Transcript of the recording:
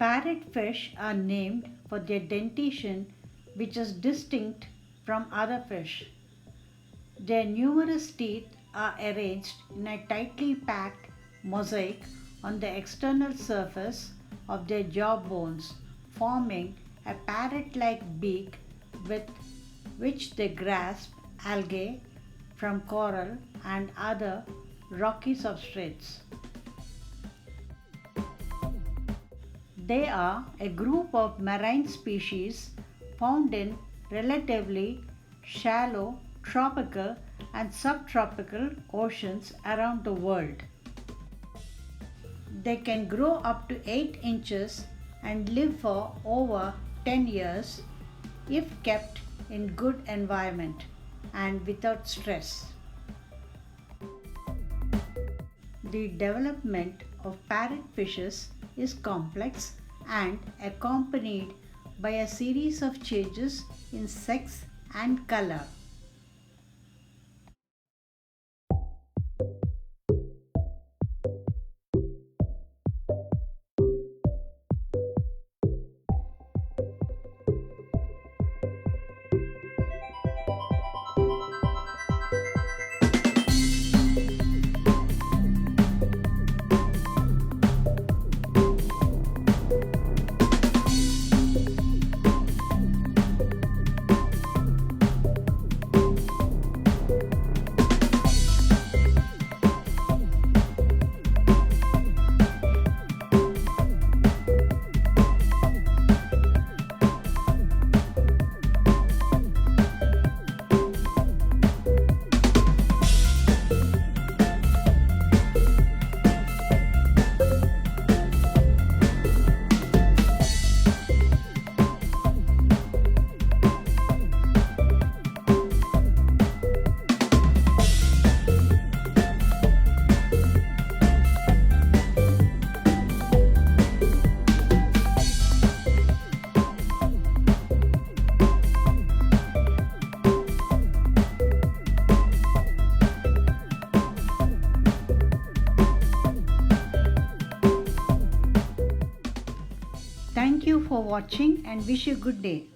Parrotfish are named for their dentition, which is distinct from other fish. Their numerous teeth are arranged in a tightly packed mosaic on the external surface of their jaw bones, forming a parrot-like beak with which they grasp algae from coral and other rocky substrates. They are a group of marine species found in relatively shallow tropical and subtropical oceans around the world. They can grow up to 8 inches and live for over 10 years if kept in good environment and without stress. The development of parrotfishes is complex and accompanied by a series of changes in sex and color. Thank you for watching and wish you a good day.